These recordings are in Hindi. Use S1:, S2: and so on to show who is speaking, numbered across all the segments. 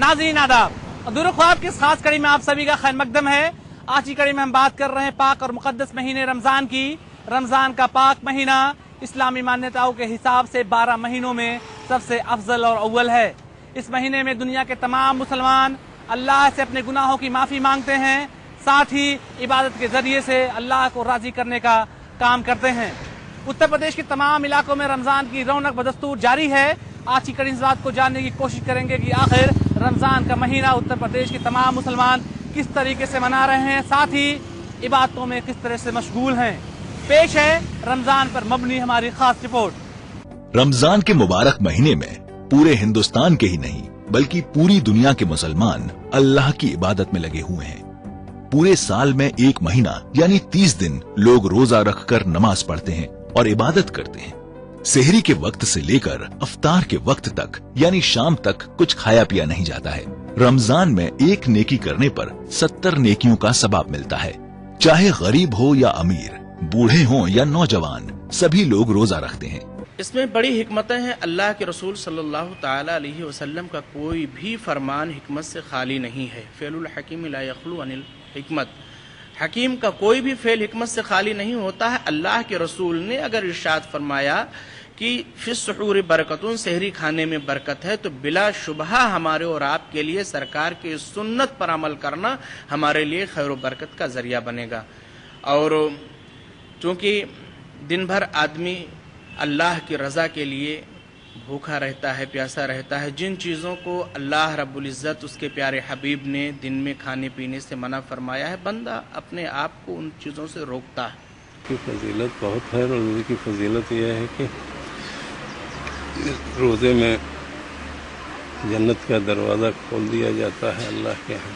S1: नाज़रीन आदाब, दुरूद ख्वाब की खास कड़ी में आप सभी का खैर मकदम है। आज की कड़ी में हम बात कर रहे हैं पाक और मुकद्दस महीने रमज़ान की। रमज़ान का पाक महीना इस्लामी मान्यताओं के हिसाब से 12 महीनों में सबसे अफजल और अव्वल है। इस महीने में दुनिया के तमाम मुसलमान अल्लाह से अपने गुनाहों की माफ़ी मांगते हैं, साथ ही इबादत के जरिए से अल्लाह को राज़ी करने का काम करते हैं। उत्तर प्रदेश के तमाम इलाकों में रमज़ान की रौनक बदस्तूर जारी है। आज की कड़ी इस बात को जानने की कोशिश करेंगे कि आखिर रमज़ान का महीना उत्तर प्रदेश के तमाम मुसलमान किस तरीके से मना रहे हैं, साथ ही इबादतों में किस तरह से मशगूल हैं। पेश है रमज़ान पर मबनी हमारी खास रिपोर्ट।
S2: रमज़ान के मुबारक महीने में पूरे हिंदुस्तान के ही नहीं बल्कि पूरी दुनिया के मुसलमान अल्लाह की इबादत में लगे हुए हैं। पूरे साल में एक महीना यानी 30 दिन लोग रोजा रखकर नमाज पढ़ते हैं और इबादत करते हैं। सेहरी के वक्त से लेकर अफ्तार के वक्त तक यानी शाम तक कुछ खाया पिया नहीं जाता है। रमजान में एक नेकी करने पर 70 नेकियों का सवाब मिलता है। चाहे गरीब हो या अमीर, बूढ़े हो या नौजवान, सभी लोग रोजा रखते हैं।
S3: इसमें बड़ी हिकमतें हैं। अल्लाह के रसूल सल्लल्लाहु ताला अलैहि वसल्लम का कोई भी फरमान हिकमत से खाली नहीं है। फेलुल हकीम ला यखलू अनिल हिकमत, हकीम का कोई भी फेल हिकमत से खाली नहीं होता है। अल्लाह के रसूल ने अगर इरशाद फरमाया कि फिस सुहूर बरकतुन, सहरी खाने में बरकत है, तो बिला शुबहा हमारे और आपके लिए सरकार के सुन्नत पर अमल करना हमारे लिए खैर बरकत का जरिया बनेगा। और चूँकि दिन भर आदमी अल्लाह की रज़ा के लिए भूखा रहता है, प्यासा रहता है, जिन चीज़ों को अल्लाह रब्बुल इज़्ज़त उसके प्यारे हबीब ने दिन में खाने पीने से मना फरमाया है, बंदा अपने आप को उन चीज़ों से रोकता है।
S4: की फजीलत बहुत है। रोज़े की फजीलत यह है कि रोज़े में जन्नत का दरवाज़ा खोल दिया जाता है अल्लाह के यहाँ,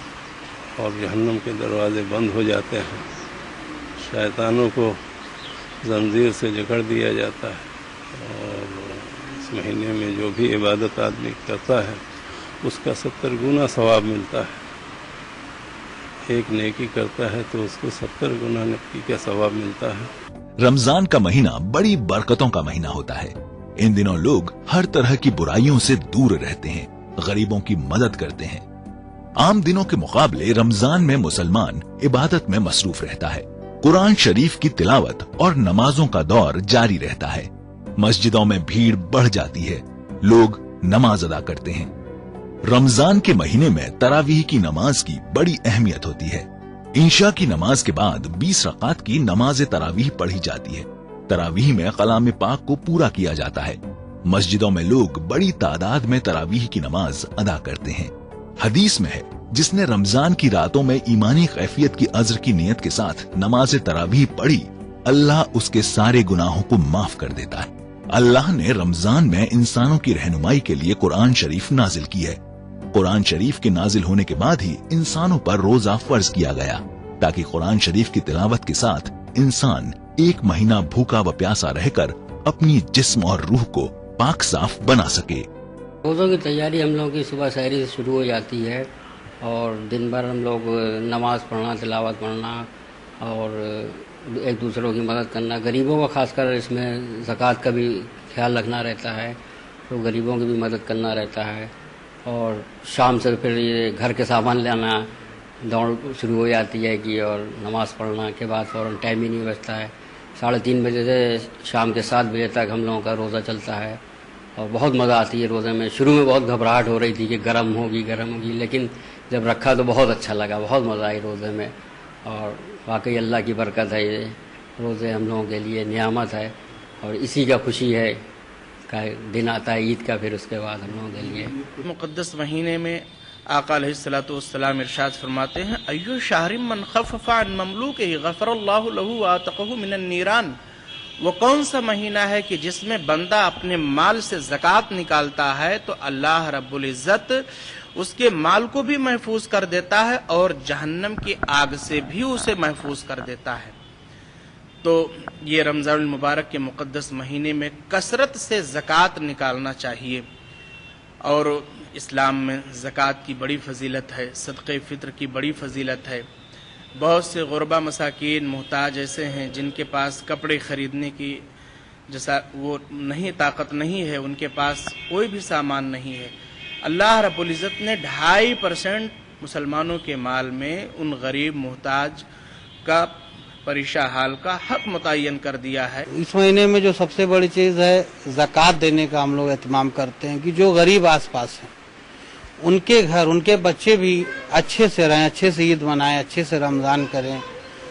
S4: और जहन्नम के दरवाजे बंद हो जाते हैं। शैतानों को जंजीर से जकड़ दिया जाता है। और इस महीने में जो भी इबादत आदमी करता है उसका 70 गुना सवाब मिलता है। एक नेकी करता है तो उसको 70 गुना नेकी का सवाब मिलता है।
S2: रमजान का महीना बड़ी बरकतों का महीना होता है। इन दिनों लोग हर तरह की बुराइयों से दूर रहते हैं, गरीबों की मदद करते हैं। आम दिनों के मुकाबले रमजान में मुसलमान इबादत में मसरूफ रहता है। कुरान शरीफ की तिलावत और नमाजों का दौर जारी रहता है। मस्जिदों में भीड़ बढ़ जाती है, लोग नमाज अदा करते हैं। रमजान के महीने में तरावीह की नमाज की बड़ी अहमियत होती है। इंशा की नमाज के बाद 20 रकात की नमाज तरावीह पढ़ी जाती है। तरावीह में कलाम पाक को पूरा किया जाता है। मस्जिदों में लोग बड़ी तादाद में तरावीह की नमाज अदा करते हैं। हदीस में है, जिसने रमजान की रातों में ईमानी कैफियत की अज्र की नियत के साथ नमाज तरावीह पढ़ी, अल्लाह उसके सारे गुनाहों को माफ कर देता है। अल्लाह ने रमजान में इंसानों की रहनुमाई के लिए कुरान शरीफ नाजिल की है। कुरान शरीफ के नाजिल होने के बाद ही इंसानों पर रोजा फर्ज किया गया, ताकि कुरान शरीफ की तिलावत के साथ इंसान एक महीना भूखा व प्यासा रहकर अपनी जिस्म और रूह को पाक साफ बना सके।
S5: रोज़ों की तैयारी हम लोगों की सुबह सहरी से शुरू हो जाती है, और दिन भर हम लोग नमाज पढ़ना, तिलावत पढ़ना और एक दूसरों की मदद करना। गरीबों का खासकर इसमें ज़कात का भी ख्याल रखना रहता है, तो गरीबों की भी मदद करना रहता है। और शाम से फिर ये घर के सामान लाना, दौड़ शुरू हो जाती है कि, और नमाज पढ़ना के बाद फ़ौरन टाइम ही नहीं बचता है। 3:30 बजे से शाम के 7 बजे तक हम लोगों का रोज़ा चलता है, और बहुत मज़ा आती है रोज़े में। शुरू में बहुत घबराहट हो रही थी कि गर्म होगी, लेकिन जब रखा तो बहुत अच्छा लगा, बहुत मज़ा आई रोज़े में। और वाकई अल्लाह की बरकत है, ये रोज़े हम लोगों के लिए नियामत है, और इसी का खुशी है का दिन आता है ईद का, फिर उसके बाद हम लोगों के लिए।
S3: मुक़द्दस महीने में आका अलैहिस्सलातु वस्सलाम इरशाद फरमाते हैं, अय्यु शहरिम मन खफ़फ़ा अन ममलूकिही गफ़रल्लाहु लहू व अतक़हु मिनन नीरान। वो कौन सा महीना है कि जिसमें बंदा अपने माल से ज़कात निकालता है तो अल्लाह रब्बुल इज़्ज़त उसके माल को भी महफूज कर देता है और जहन्नम की आग से भी उसे महफूज कर देता है। तो ये रमज़ानुल मुबारक के मुक़द्दस महीने में कसरत से ज़कात निकालना चाहिए। और इस्लाम में ज़कात की बड़ी फजीलत है, सदक़े फ़ित्र की बड़ी फजीलत है। बहुत से गुरबा मसाकीन मोहताज ऐसे हैं जिनके पास कपड़े ख़रीदने की जैसा वो नहीं ताकत नहीं है, उनके पास कोई भी सामान नहीं है, अल्लाह रब्बुल इज़्ज़त ने 2.5% मुसलमानों के माल में उन गरीब मोहताज का परेशान हाल का हक मुतय्यन कर दिया है।
S6: इस महीने में जो सबसे बड़ी चीज़ है ज़कात देने का हम लोग एहतमाम करते हैं कि जो गरीब आसपास हैं उनके घर उनके बच्चे भी अच्छे से रहें, अच्छे से ईद मनाएं, अच्छे से रमज़ान करें।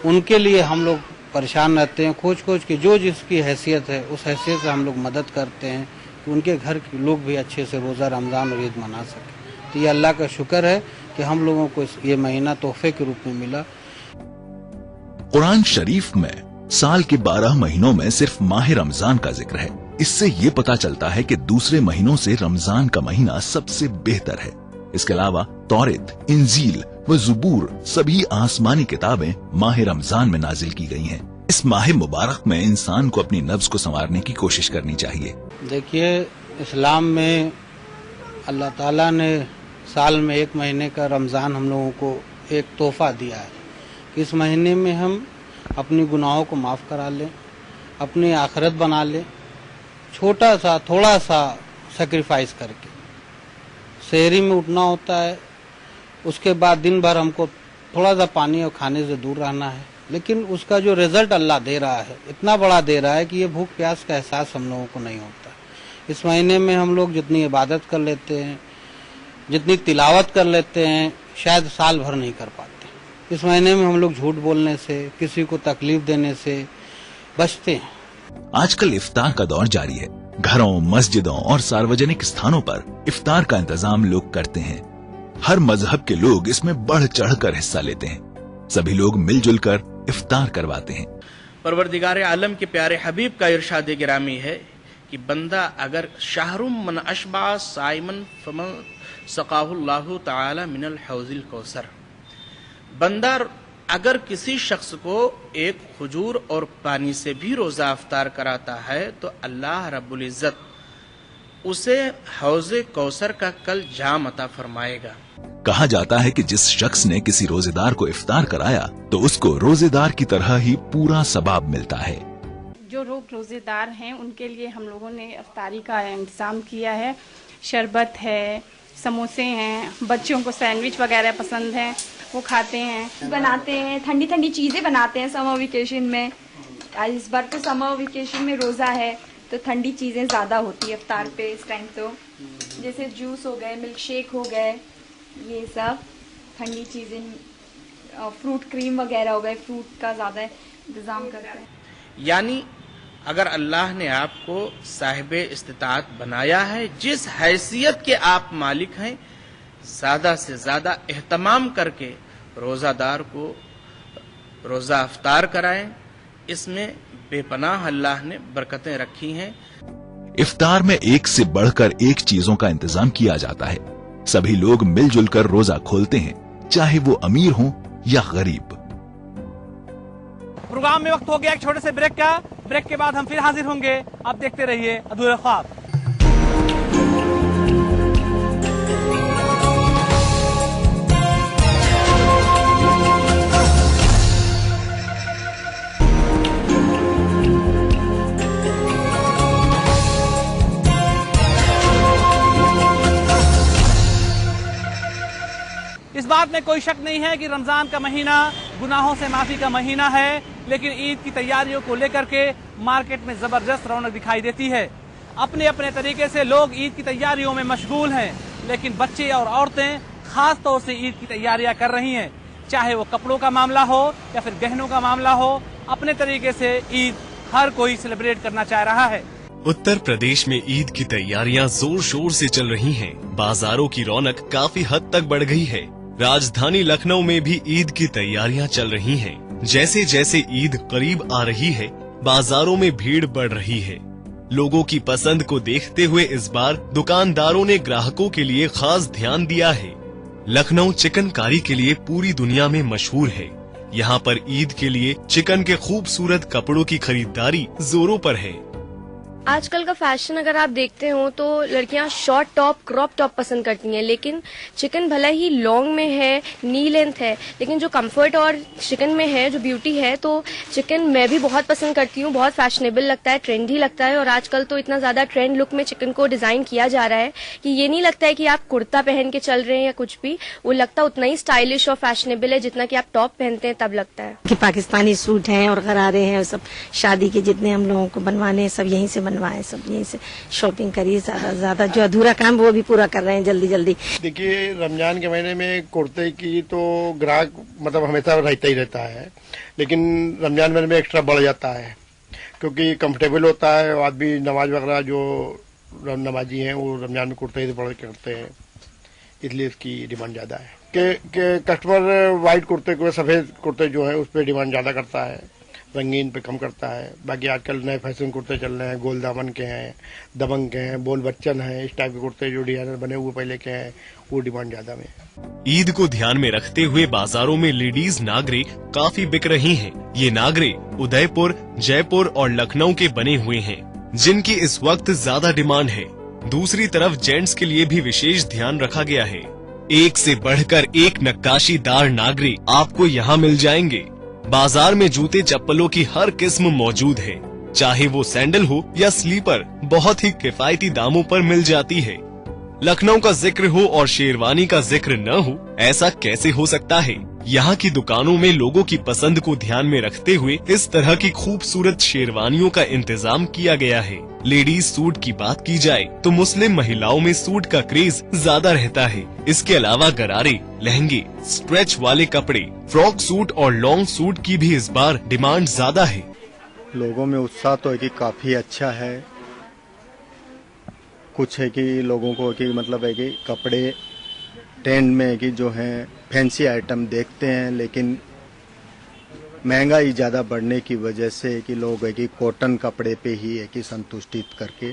S6: उनके लिए हम लोग परेशान रहते हैं, खोज के जो जिसकी हैसियत है उस हैसियत से हम लोग मदद करते हैं कि उनके घर के लोग भी अच्छे से रोज़ा रमज़ान और ईद मना सकें। तो ये अल्लाह का शुक्र है कि हम लोगों को ये महीना तोहफे के रूप में मिला।
S2: कुरान शरीफ में साल के 12 महीनों में सिर्फ माह रमजान का जिक्र है। इससे ये पता चलता है कि दूसरे महीनों से रमजान का महीना सबसे बेहतर है। इसके अलावा तौरेत, इंजील व ज़ुबूर सभी आसमानी किताबें माह रमजान में नाजिल की गई हैं। इस माह मुबारक में इंसान को अपनी नफ्स को संवारने की कोशिश करनी चाहिए।
S6: देखिए, इस्लाम में अल्लाह ताला ने साल में 1 महीने का रमज़ान हम लोगों को एक तोहफा दिया है। इस महीने में हम अपनी गुनाहों को माफ़ करा लें, अपनी आखिरत बना लें, छोटा सा थोड़ा सा सेक्रीफाइस करके। शहरी में उठना होता है, उसके बाद दिन भर हमको थोड़ा सा पानी और खाने से दूर रहना है, लेकिन उसका जो रिजल्ट अल्लाह दे रहा है इतना बड़ा दे रहा है कि ये भूख प्यास का एहसास हम लोगों को नहीं होता। इस महीने में हम लोग जितनी इबादत कर लेते हैं, जितनी तिलावत कर लेते हैं, शायद साल भर नहीं कर पाते। इस महीने में हम लोग झूठ बोलने से, किसी को तकलीफ देने से बचते हैं।
S2: आजकल इफ्तार का दौर जारी है। घरों, मस्जिदों और सार्वजनिक स्थानों पर इफ्तार का इंतजाम लोग करते हैं। हर मजहब के लोग इसमें बढ़ चढ़कर हिस्सा लेते हैं। सभी लोग मिलजुल कर इफ्तार करवाते हैं।
S3: परवरदिगार आलम के प्यारे हबीब का इरशाद गिरामी है कि बंदा अगर शाहरुम मन अशबा साइमन फमन सकाहुल्लाहु ताला मिनल हौजिल कौसर, बंदा अगर किसी शख्स को एक खजूर और पानी से भी रोजा अफ्तार कराता है तो अल्लाह रब्बुल इज़्ज़त उसे हौज़े कौसर का कल जाम अता फरमाएगा।
S2: कहा जाता है कि जिस शख्स ने किसी रोजेदार को इफ्तार कराया तो उसको रोजेदार की तरह ही पूरा सवाब मिलता है।
S7: जो लोग रोजेदार हैं उनके लिए हम लोगों ने इफ्तारी का इंतजाम किया है। शरबत है, समोसे हैं, बच्चों को सैंडविच वगैरह पसंद है, वो खाते हैं।
S8: बनाते हैं, ठंडी ठंडी चीज़ें बनाते हैं समर वेकेशन में। इस बार तो समर वेकेशन में रोज़ा है तो ठंडी चीज़ें ज़्यादा होती है इफ्तार पे इस टाइम। तो जैसे जूस हो गए, मिल्क शेक हो गए, ये सब ठंडी चीज़ें, फ्रूट क्रीम वगैरह हो गए, फ्रूट का ज़्यादा इंतज़ाम करते हैं।
S3: यानी अगर अल्लाह ने आपको साहिब इस्तिताअत बनाया है, जिस हैसियत के आप मालिक हैं, ज़्यादा से ज़्यादा एहतमाम करके रोज़ादार को रोज़ा अफ्तार कराएं। इसमें बेपनाह अल्लाह ने बरकतें रखी हैं।
S2: इफ्तार में एक से बढ़कर एक चीजों का इंतजाम किया जाता है। सभी लोग मिलजुल कर रोजा खोलते हैं, चाहे वो अमीर हो या गरीब।
S1: प्रोग्राम में वक्त हो गया एक छोटे से ब्रेक का। ब्रेक के बाद हम फिर हाजिर होंगे। आप देखते रहिए अधूरे ख्वाब। इस बात में कोई शक नहीं है कि रमजान का महीना गुनाहों से माफी का महीना है, लेकिन ईद की तैयारियों को लेकर के मार्केट में जबरदस्त रौनक दिखाई देती है। अपने अपने तरीके से लोग ईद की तैयारियों में मशगूल हैं, लेकिन बच्चे और औरतें खास तौर से ईद की तैयारियां कर रही हैं। चाहे वो कपड़ों का मामला हो या फिर गहनों का मामला हो, अपने तरीके से ईद हर कोई सेलिब्रेट करना चाह रहा है।
S9: उत्तर प्रदेश में ईद की तैयारियां जोर शोर से चल रही हैं। बाजारों की रौनक काफी हद तक बढ़ गई है। राजधानी लखनऊ में भी ईद की तैयारियां चल रही हैं। जैसे जैसे ईद करीब आ रही है, बाजारों में भीड़ बढ़ रही है। लोगों की पसंद को देखते हुए इस बार दुकानदारों ने ग्राहकों के लिए खास ध्यान दिया है। लखनऊ चिकनकारी के लिए पूरी दुनिया में मशहूर है। यहाँ पर ईद के लिए चिकन के खूबसूरत कपड़ों की खरीदारी जोरों पर है।
S10: आजकल का फैशन अगर आप देखते हो तो लड़कियां शॉर्ट टॉप क्रॉप टॉप पसंद करती हैं, लेकिन चिकन भला ही लॉन्ग में है, नी लेंथ है, लेकिन जो कंफर्ट और चिकन में है, जो ब्यूटी है, तो चिकन मैं भी बहुत पसंद करती हूँ। बहुत फैशनेबल लगता है, ट्रेंडी लगता है। और आजकल तो इतना ज्यादा ट्रेंड लुक में चिकन को डिजाइन किया जा रहा है कि ये नहीं लगता है कि आप कुर्ता पहन के चल रहे हैं या कुछ भी, वो लगता उतना ही स्टाइलिश और फैशनेबल है जितना कि आप टॉप पहनते हैं तब लगता है।
S11: कि पाकिस्तानी सूट हैं और गरारे हैं, सब शादी के जितने हम लोगों को बनवाने हैं सब यहीं से बनवाए, सब यहीं से शॉपिंग करिए। ज्यादा से ज्यादा जो अधूरा काम वो भी पूरा कर रहे हैं जल्दी जल्दी।
S12: देखिए, रमजान के महीने में कुर्ते की तो ग्राहक मतलब हमेशा रहता ही रहता है, लेकिन रमजान महीने में एक्स्ट्रा बढ़ जाता है क्योंकि कंफर्टेबल होता है। आदमी नमाज वगैरह जो नमाजी हैं वो रमजान में कुर्ते ही पढ़ करते हैं, इसलिए इसकी डिमांड ज्यादा है कि कस्टमर वाइट कुर्ते को, सफेद कुर्ते जो है उस पर डिमांड ज्यादा करता है, रंगीन पे कम करता है। बाकी आजकल नए फैशन कुर्ते चल रहे हैं, गोल दामन के हैं, दबंग के हैं, बोल बच्चन हैं, इस टाइप के कुर्ते जो डिजाइनर बने हुए पहले के हैं, वो डिमांड ज्यादा में।
S9: ईद को ध्यान में रखते हुए बाजारों में लेडीज नागरे काफी बिक रही हैं। ये नागरे उदयपुर, जयपुर और लखनऊ के बने हुए हैं, जिनकी इस वक्त ज्यादा डिमांड है। दूसरी तरफ जेंट्स के लिए भी विशेष ध्यान रखा गया है। एक से बढ़कर एक नक्काशीदार नागरे आपको यहाँ मिल जाएंगे। बाजार में जूते चप्पलों की हर किस्म मौजूद है, चाहे वो सैंडल हो या स्लीपर, बहुत ही किफायती दामों पर मिल जाती है। लखनऊ का जिक्र हो और शेरवानी का जिक्र न हो, ऐसा कैसे हो सकता है। यहाँ की दुकानों में लोगों की पसंद को ध्यान में रखते हुए इस तरह की खूबसूरत शेरवानियों का इंतजाम किया गया है। लेडीज सूट की बात की जाए तो मुस्लिम महिलाओं में सूट का क्रेज ज्यादा रहता है। इसके अलावा गरारे, लहंगे, स्ट्रेच वाले कपड़े, फ्रॉक सूट और लॉन्ग सूट की भी इस बार डिमांड ज्यादा है।
S13: लोगों में उत्साह तो है कि काफी अच्छा है। कुछ है कि लोगों को कि मतलब है कि कपड़े ट्रेंड में है कि जो है फैंसी आइटम देखते हैं, लेकिन महंगाई ज़्यादा बढ़ने की वजह से कि लोग है कि कॉटन कपड़े पे ही है कि संतुष्टित करके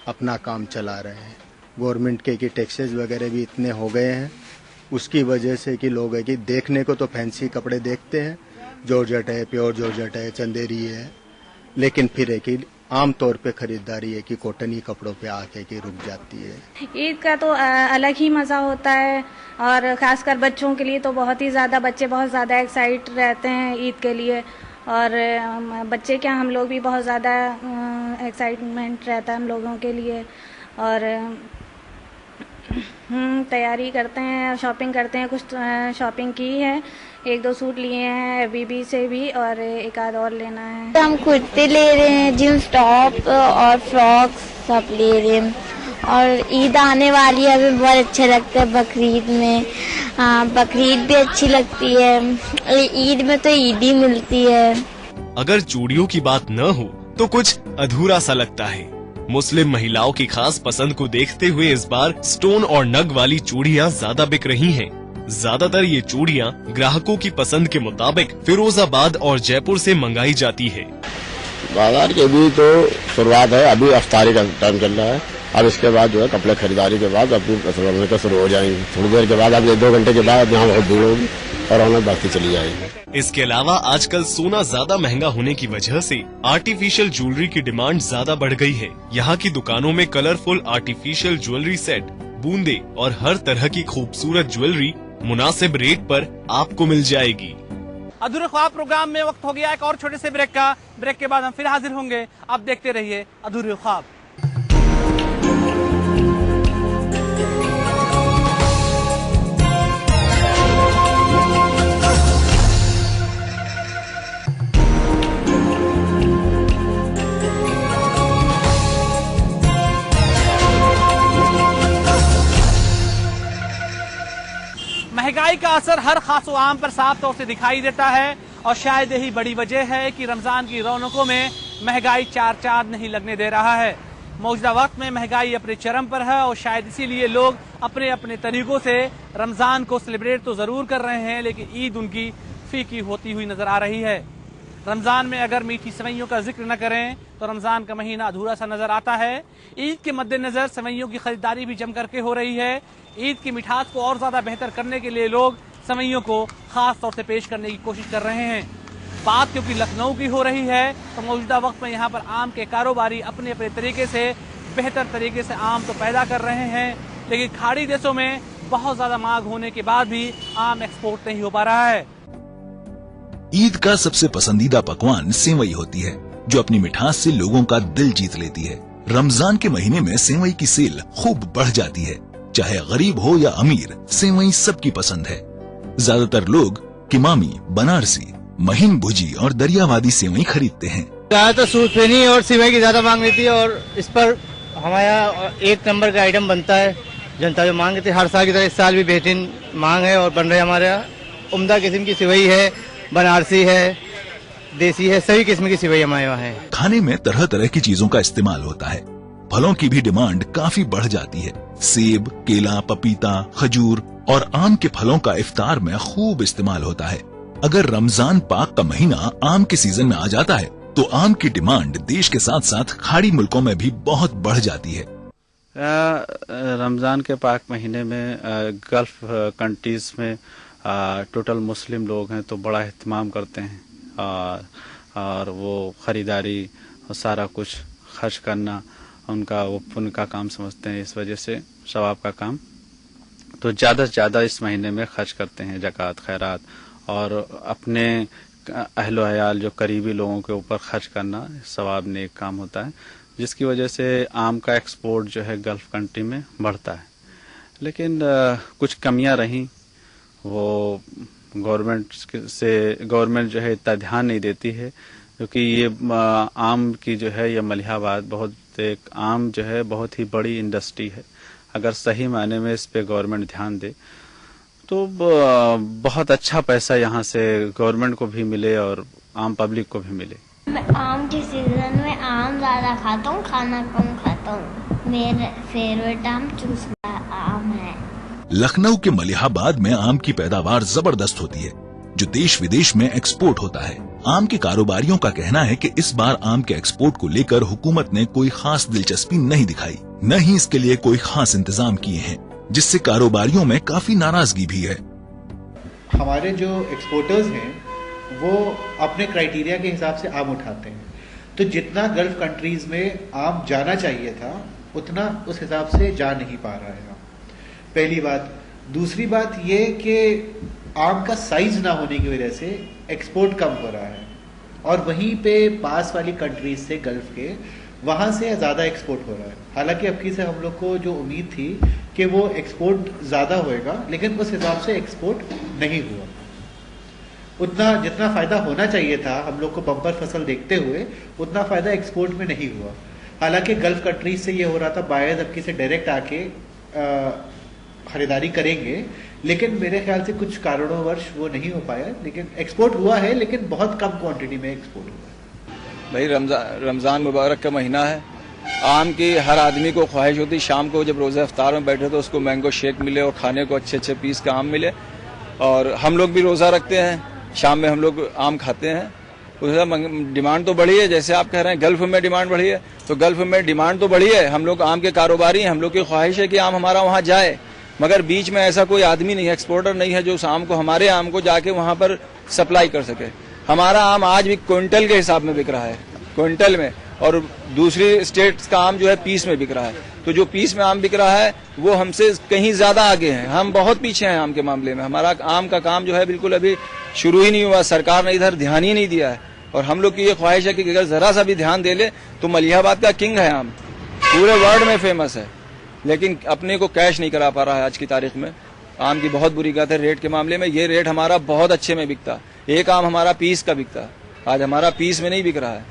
S13: अपना काम चला रहे हैं। गवर्नमेंट के कि टैक्सेस वगैरह भी इतने हो गए हैं, उसकी वजह से कि लोग है कि देखने को तो फैंसी कपड़े देखते हैं, जॉर्जेट है, प्योर जॉर्जेट है, चंदेरी है, लेकिन फिर है कि आम तौर पे खरीदारी है कि कॉटन ही कपड़ों पे आके कि रुक जाती है।
S7: ईद का तो अलग ही मज़ा होता है और ख़ासकर बच्चों के लिए तो बहुत ही ज़्यादा, बच्चे बहुत ज़्यादा एक्साइट रहते हैं ईद के लिए। और बच्चे क्या, हम लोग भी बहुत ज़्यादा एक्साइटमेंट रहता है हम लोगों के लिए। और तैयारी करते हैं, शॉपिंग करते हैं। कुछ शॉपिंग की है, 1-2 सूट लिए हैं बीबी से भी और एक आध और लेना है।
S14: हम कुर्ते ले रहे हैं, जींस टॉप और फ्रॉक्स सब ले रहे हैं। और ईद आने वाली है, हमें बहुत अच्छा लगता है बकरीद में। हाँ, बकरीद भी अच्छी लगती है। ईद में तो ईद ही मिलती है।
S9: अगर चूड़ियों की बात न हो तो कुछ अधूरा सा लगता है। मुस्लिम महिलाओं की खास पसंद को देखते हुए इस बार स्टोन और नग वाली चूड़ियाँ ज्यादा बिक रही हैं। ज्यादातर ये चूड़ियाँ ग्राहकों की पसंद के मुताबिक फिरोजाबाद और जयपुर से मंगाई जाती है।
S15: बाजार के भी तो शुरुआत है, अभी अफ्तारी का टाइम चल रहा है। अब इसके बाद जो है कपड़े खरीदारी के बाद अपनी कस्टमर का शुरू हो जाएंगे। थोड़ी देर के बाद, अब 1-2 घंटे के बाद यहाँ बहुत भीड़ होगी और हमें बढ़ती चली जाएगी।
S9: इसके अलावा आजकल सोना ज्यादा महंगा होने की वजह से आर्टिफिशियल ज्वेलरी की डिमांड ज्यादा बढ़ गई है। यहाँ की दुकानों में कलरफुल आर्टिफिशियल ज्वेलरी सेट, बूंदे और हर तरह की खूबसूरत ज्वेलरी मुनासिब रेट पर आपको मिल जाएगी।
S1: अधूरे ख्वाब प्रोग्राम में वक्त हो गया एक और छोटे से ब्रेक का। ब्रेक के बाद हम फिर हाजिर होंगे। आप देखते रहिए अधूरे ख्वाब। महंगाई का असर हर खास व आम पर साफ तौर से दिखाई देता है और शायद यही बड़ी वजह है कि रमजान की रौनकों में महंगाई चार चांद नहीं लगने दे रहा है। मौजूदा वक्त में महंगाई अपने चरम पर है और शायद इसीलिए लोग अपने अपने तरीकों से रमजान को सेलिब्रेट तो जरूर कर रहे हैं, लेकिन ईद उनकी फीकी होती हुई नजर आ रही है। रमजान में अगर मीठी सेवइयों का जिक्र न करें तो रमजान का महीना अधूरा सा नजर आता है। ईद के मद्देनजर सेवइयों की खरीदारी भी जम करके हो रही है। ईद की मिठास को और ज्यादा बेहतर करने के लिए लोग सेवइयों को खास तौर से पेश करने की कोशिश कर रहे हैं। बात क्योंकि लखनऊ की हो रही है तो मौजूदा वक्त में यहाँ पर आम के कारोबारी अपने अपने तरीके से बेहतर तरीके से आम तो पैदा कर रहे हैं, लेकिन खाड़ी देशों में बहुत ज्यादा मांग होने के बाद भी आम एक्सपोर्ट नहीं हो पा रहा है।
S2: ईद का सबसे पसंदीदा पकवान सेवई होती है, जो अपनी मिठास से लोगों का दिल जीत लेती है। रमजान के महीने में सेवई की सेल खूब बढ़ जाती है। चाहे गरीब हो या अमीर, सेवई सबकी पसंद है। ज्यादातर लोग किमामी, बनारसी, महीन भुजी और दरियावादी सेवई खरीदते हैं।
S16: तो सूरफेनी और सेवई की ज्यादा मांग रहती है और इस पर हमारा एक नंबर का आइटम बनता है। जनता जो मांग रहती है हर साल की तरह इस साल भी बेहतरीन मांग है और बन रहे हमारे यहाँ उम्दा किस्म की सेवई है, बनारसी है, देसी है, सभी किस्म की सेवई हमारे यहाँ है।
S2: खाने में तरह तरह की चीजों का इस्तेमाल होता है। फलों की भी डिमांड काफी बढ़ जाती है। सेब, केला, पपीता, खजूर और आम के फलों का इफ्तार में खूब इस्तेमाल होता है। अगर रमजान पाक का महीना आम के सीजन में आ जाता है तो आम की डिमांड देश के साथ साथ खाड़ी मुल्कों में भी बहुत बढ़ जाती है।
S17: रमजान के पाक महीने में गल्फ कंट्रीज में टोटल मुस्लिम लोग हैं तो बड़ा एहतमाम करते हैं और वो खरीदारी और सारा कुछ खर्च करना उनका वो पुण्य का काम समझते हैं। इस वजह से सवाब का काम तो ज़्यादा से ज़्यादा इस महीने में खर्च करते हैं, ज़कात, खैरात और अपने अहलो अयाल जो करीबी लोगों के ऊपर खर्च करना सवाब नेक काम होता है, जिसकी वजह से आम का एक्सपोर्ट जो है गल्फ कंट्री में बढ़ता है। लेकिन कुछ कमियां रहीं, वो गवर्नमेंट जो है इतना ध्यान नहीं देती है, क्योंकि ये आम की जो है ये मलिहाबाद बहुत एक आम जो है बहुत ही बड़ी इंडस्ट्री है। अगर सही मायने में इस पे गवर्नमेंट ध्यान दे तो बहुत अच्छा पैसा यहाँ से गवर्नमेंट को भी मिले और आम पब्लिक को भी मिले।
S14: मैं आम के सीजन में आम ज्यादा खाता हूँ, खाना कम खाता हूँ। मेरा फेवरेट आम चूसना आम है।
S2: लखनऊ के मलिहाबाद में आम की पैदावार जबरदस्त होती है, जो देश विदेश में एक्सपोर्ट होता है। आम के कारोबारियों का कहना है कि इस बार आम के एक्सपोर्ट को लेकर हुकूमत ने कोई खास दिलचस्पी नहीं दिखाई, न ही इसके लिए कोई खास इंतजाम किए हैं, जिससे कारोबारियों में काफी नाराजगी भी है।
S18: हमारे जो एक्सपोर्टर्स हैं वो अपने क्राइटेरिया के हिसाब से आम उठाते हैं, तो जितना गल्फ कंट्रीज में आम जाना चाहिए था उतना उस हिसाब से जा नहीं पा रहा है। पहली बात। दूसरी बात ये कि आम का साइज ना होने की वजह से एक्सपोर्ट कम हो रहा है और वहीं पे पास वाली कंट्रीज से गल्फ के वहां से ज़्यादा एक्सपोर्ट हो रहा है। हालांकि अब की से हम लोग को जो उम्मीद थी कि वो एक्सपोर्ट ज़्यादा होएगा, लेकिन उस हिसाब से एक्सपोर्ट नहीं हुआ। उतना जितना फ़ायदा होना चाहिए था हम लोग को बम्पर फसल देखते हुए, उतना फ़ायदा एक्सपोर्ट में नहीं हुआ। हालांकि गल्फ कंट्रीज से ये हो रहा था बायर्स अब की से डायरेक्ट आके खरीदारी करेंगे, लेकिन मेरे ख्याल से कुछ कारणोंवश वो नहीं हो पाया। लेकिन एक्सपोर्ट हुआ है, लेकिन बहुत कम क्वांटिटी में एक्सपोर्ट हुआ है।
S19: भाई रमज़ान मुबारक का महीना है। आम की हर आदमी को ख्वाहिश होती शाम को जब रोज़े इफ्तार में बैठे तो उसको मैंगो शेक मिले और खाने को अच्छे अच्छे पीस का आम मिले। और हम लोग भी रोज़ा रखते हैं, शाम में हम लोग आम खाते हैं। उसका डिमांड तो बढ़ी है, जैसे आप कह रहे हैं गल्फ में डिमांड बढ़ी है, तो गल्फ में डिमांड तो बढ़ी है। हम लोग आम के कारोबारी हैं, हम लोग की ख्वाहिश है कि आम हमारा वहाँ जाए, मगर बीच में ऐसा कोई आदमी नहीं है, एक्सपोर्टर नहीं है जो उस आम को, हमारे आम को जाके वहाँ पर सप्लाई कर सके। हमारा आम आज भी क्विंटल के हिसाब में बिक रहा है, क्विंटल में, और दूसरी स्टेट्स का आम जो है पीस में बिक रहा है। तो जो पीस में आम बिक रहा है वो हमसे कहीं ज्यादा आगे हैं, हम बहुत पीछे हैं आम के मामले में। हमारा आम का काम जो है बिल्कुल अभी शुरू ही नहीं हुआ, सरकार ने इधर ध्यान ही नहीं दिया है। और हम लोग की ये ख्वाहिश है कि अगर जरा सा भी ध्यान दे ले तो मलिहाबाद का किंग है आम, पूरे वर्ल्ड में फेमस है, लेकिन अपने को कैश नहीं करा पा रहा है आज की तारीख में। आम की बहुत बुरी बात है रेट के मामले में। ये रेट हमारा बहुत अच्छे में बिकता, एक आम हमारा पीस का बिकता, आज हमारा पीस में नहीं बिक रहा है,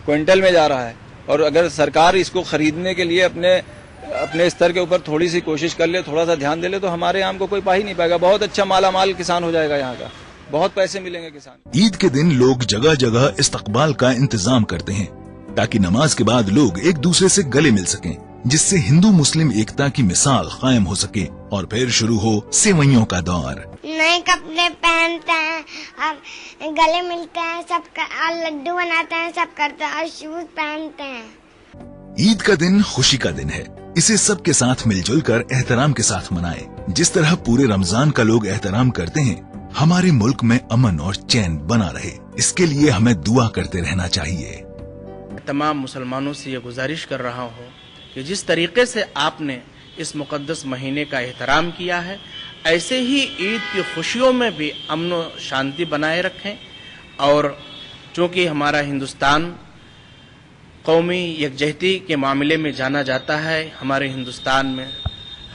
S19: क्विंटल में जा रहा है। और अगर सरकार इसको खरीदने के लिए अपने स्तर के ऊपर थोड़ी सी कोशिश कर ले, थोड़ा सा ध्यान दे ले, तो हमारे आम को कोई पा ही नहीं पाएगा। बहुत अच्छा मालामाल किसान हो जाएगा, यहाँ का बहुत पैसे मिलेंगे किसान।
S2: ईद के दिन लोग जगह जगह इस्तकबाल का इंतजाम करते हैं ताकि नमाज के बाद लोग एक दूसरे से गले मिल सकें, जिससे हिंदू मुस्लिम एकता की मिसाल कायम हो सके और फिर शुरू हो सेवइयों का दौर।
S20: नए कपड़े पहनते हैं और गले मिलते हैं, सब लड्डू बनाते हैं, सब करते हैं और शूज पहनते हैं।
S2: ईद का दिन खुशी का दिन है, इसे सबके साथ मिलजुल कर एहतराम के साथ मनाएं। जिस तरह पूरे रमजान का लोग एहतराम करते हैं, हमारे मुल्क में अमन और चैन बना रहे, इसके लिए हमें दुआ करते रहना चाहिए।
S3: तमाम मुसलमानों से ये गुजारिश कर रहा हूँ कि जिस तरीके से आपने इस मुक़द्दस महीने का एहतराम किया है, ऐसे ही ईद की खुशियों में भी अमन व शांति बनाए रखें। और चूँकि हमारा हिंदुस्तान कौमी यकजहती के मामले में जाना जाता है, हमारे हिंदुस्तान में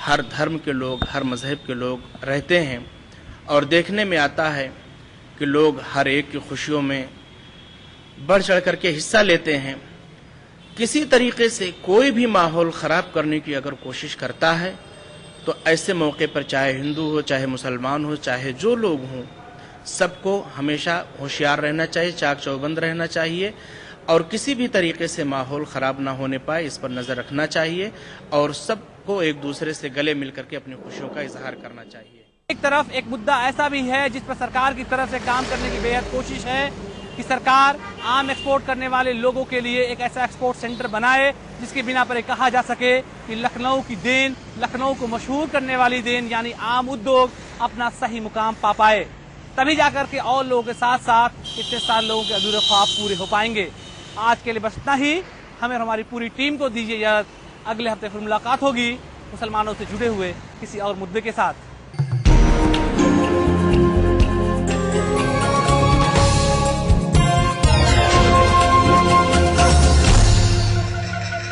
S3: हर धर्म के लोग, हर मज़हब के लोग रहते हैं और देखने में आता है कि लोग हर एक की खुशियों में बढ़ चढ़ करके हिस्सा लेते हैं। किसी तरीके से कोई भी माहौल ख़राब करने की अगर कोशिश करता है तो ऐसे मौके पर चाहे हिंदू हो, चाहे मुसलमान हो, चाहे जो लोग हों, सबको हमेशा होशियार रहना चाहिए, चाक चौबंद रहना चाहिए और किसी भी तरीके से माहौल ख़राब ना होने पाए इस पर नज़र रखना चाहिए और सबको एक दूसरे से गले मिल करके अपनी खुशियों का इजहार करना चाहिए।
S1: एक तरफ एक मुद्दा ऐसा भी है जिस पर सरकार की तरफ से काम करने की बेहद कोशिश है कि सरकार आम एक्सपोर्ट करने वाले लोगों के लिए एक ऐसा एक्सपोर्ट सेंटर बनाए जिसके बिना पर कहा जा सके कि लखनऊ की देन, लखनऊ को मशहूर करने वाली देन यानी आम उद्योग अपना सही मुकाम पा पाए। तभी जाकर के और लोगों के साथ साथ इतने सारे लोगों के अधूरे ख्वाब पूरे हो पाएंगे। आज के लिए बस इतना ही। हमें और हमारी पूरी टीम को दीजिए इजाजत। अगले हफ्ते फिर मुलाकात होगी मुसलमानों से जुड़े हुए किसी और मुद्दे के साथ।